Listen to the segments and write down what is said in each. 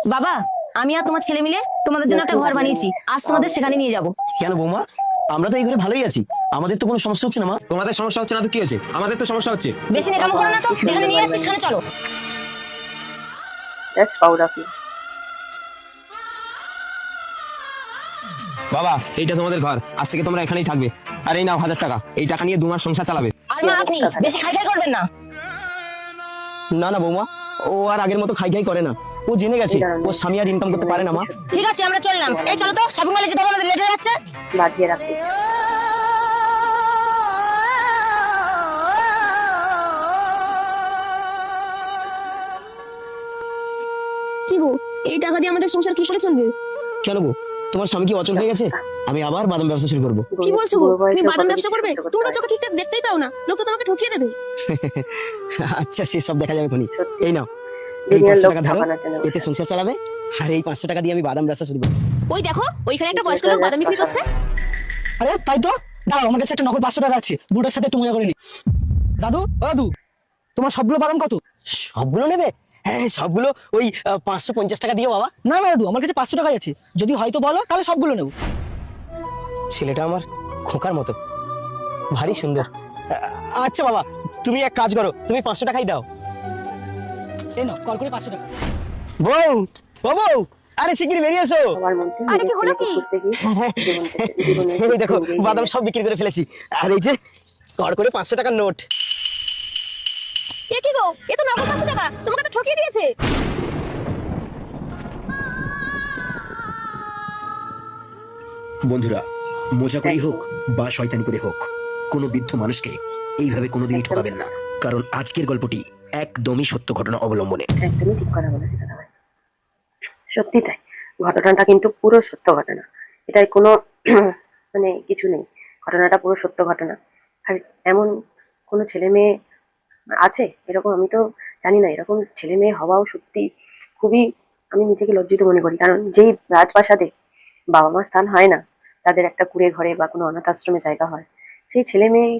বাবা, আমি আর তোমার ছেলে মিলে তোমাদের জন্য একটা ঘর বানিয়েছি, আজ তোমাদের সেখানে নিয়ে যাব। কেন বৌমা, আমরা তো এই ঘরে ভালোই আছি, আমাদের তো কোনো সমস্যা হচ্ছে না। মা, তোমাদের সমস্যা হচ্ছে না তো কি হয়েছে? আমাদের তো সমস্যা হচ্ছে। বেশি নেকামো করো না তো, যেখানে নিয়ে যাচ্ছি সেখানে চলো। That's proud of you. বাবা, এইটা তোমাদের ঘর, আজ থেকে তোমরা এখানেই থাকবে। আর এই নাও 1000 টাকা, এই টাকা নিয়ে 2 মাস সংসার চালাবে। আর মা, আপনি বেশি খাই খাই করবেন না। না না বৌমা, ও আর আগের মতো খাই খাই করে না। ও জেনে গেছে ওর স্বামী আর ইনকাম করতে পারে না। মা, ঠিক আছে, আমরা চললাম। এই চলো তো, শপিং মলে যেতে হবে, আমাদের লেট হয়ে যাচ্ছে। বাঁধিয়ে রাখতে ইচ্ছে। কি গো, এই টাকা দিয়ে আমাদের সংসার কি করে চলবে? কেন গো, তোমার স্বামী কি অচল হয়ে গেছে? আমি আবার বাদাম ব্যবসা শুরু করবো। কি বলছো গো, বুড়ো বয়সে তুমি বাদাম কত ব্যবসা কিছু করবে? সহ্য করতে তুমি তো হয়। চোখে ঠিকঠাক দেখতেই পাও না, লোক তো তোমাকে ঠকিয়ে দেবে। আচ্ছা, সেসব দেখা যাবে খনি। সত্যি। এই নাও, এই দুনিয়ার 500 লোক টাকা ধরো, ঠকানোর জন্য এতে সংসার চালাবে। আর এই 500 টাকা দিয়ে আমি বাদাম ব্যবসা শুরু করবো। ওই দেখো, ওইখানে একটা বয়স্ক লোক বাদাম বিক্রি করছে। আরে তাই তো, দাঁড়াও, আমার কাছে একটা নগদ 500 টাকা আছে, বুড়োর সাথে একটু মজা করে নি। দাদু, ও দাদু, তোমার সবগুলো বাদাম কত? সবগুলো নেবে? হ্যাঁ, সবগুলো ওই 550 টাকা দিয়ে বাবা। না না দাদু, আমার কাছে 500 টাকাই আছে, যদি হয়তো বলো তাহলে সবগুলো নেবো। ছেলেটা আমার খোকার মতো, ভারী সুন্দর। আচ্ছা বাবা, তুমি এক কাজ করো, তুমি 500 টাকাই দাও। এই নাও, কল করে 500 টাকা। বউ, ও বউ, আরে শিগগিরই বেরিয়ে এসো। সবার মধ্যে আরে কি নিজের হলো ছেলেকে কি? খুঁজতে গিয়ে জীবনের এই দেখো, দিকে এগিয়ে বাদাম যাচ্ছে। সব বিক্রি করে ফেলেছি। আর এই যে কর করে 500 টাকার নোট। এ কি গো, এ তো নগদ 500 টাকা, তোমাকে তো ঠকিয়ে দিয়েছে। বন্ধুরা, মজা করেই হোক বা শয়তানি করে হোক, কোনো বৃদ্ধ মানুষকে এইভাবে কোনোদিনই ঠকাবেন না, কারণ আজকের গল্পটি একদমই সত্য ঘটনা অবলম্বনে। একদমই ঠিক কথা বলেছে দাদা ভাই, সত্যি তাই। ঘটনাটা কিন্তু পুরো সত্য ঘটনা, এটাই কোনো মানে কিছু নেই। ঘটনাটা পুরো সত্য ঘটনা। আর এমন কোনো ছেলে মেয়ে আছে এরকম, আমি তো জানি না। এরকম ছেলে মেয়ে হওয়াও সত্যি খুবই, আমি নিজেকে লজ্জিত মনে করি। কারণ যেই রাজপ্রাসাদে বাবা মা স্থান হয় না, তাদের একটা কুঁড়ে ঘরে বা কোনো অনাথ আশ্রমে জায়গা হয়, সেই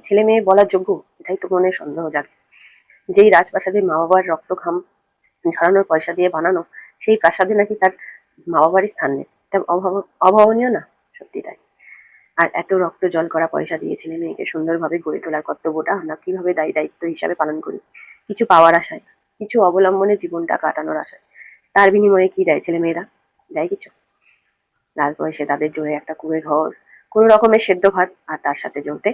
ছেলে মেয়ে বলার যোগ্য, এটাই তো মনে সন্দেহ জাগে। যেই রাজপ্রাসাদে মা বাবার রক্ত ঘাম ঝরানোর পয়সা দিয়ে বানানো, সেই প্রাসাদে নাকি তার মা বাবারই স্থান নেই। এটা অভাবনীয় না? সত্যি তাই। আর এত রক্ত জল করা পয়সা দিয়ে ছেলে মেয়েকে সুন্দরভাবে গড়ে তোলার কর্তব্যটা আমরা কিভাবে দায়িত্ব হিসাবে পালন করি? কিছু পাওয়ার আশায়, কিছু অবলম্বনে জীবনটা কাটানোর আশায়। তার বিনিময়ে কি দেয় ছেলে মেয়েরা? দেয় কিছু? লাল বয়সে তাদের জোরে একটা কুঁড়ে ঘর, কোনো রকমের সেদ্ধ ভাত, আর তার সাথে জমতে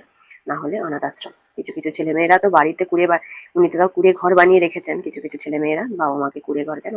না হলে অনাথ আশ্রম। কিছু কিছু ছেলে মেয়েরা তো বাড়িতে উনি তো তাও কুঁড়ে ঘর বানিয়ে রেখেছেন। কিছু কিছু ছেলে মেয়েরা বাবা মাকে কুঁড়ে ঘর কেন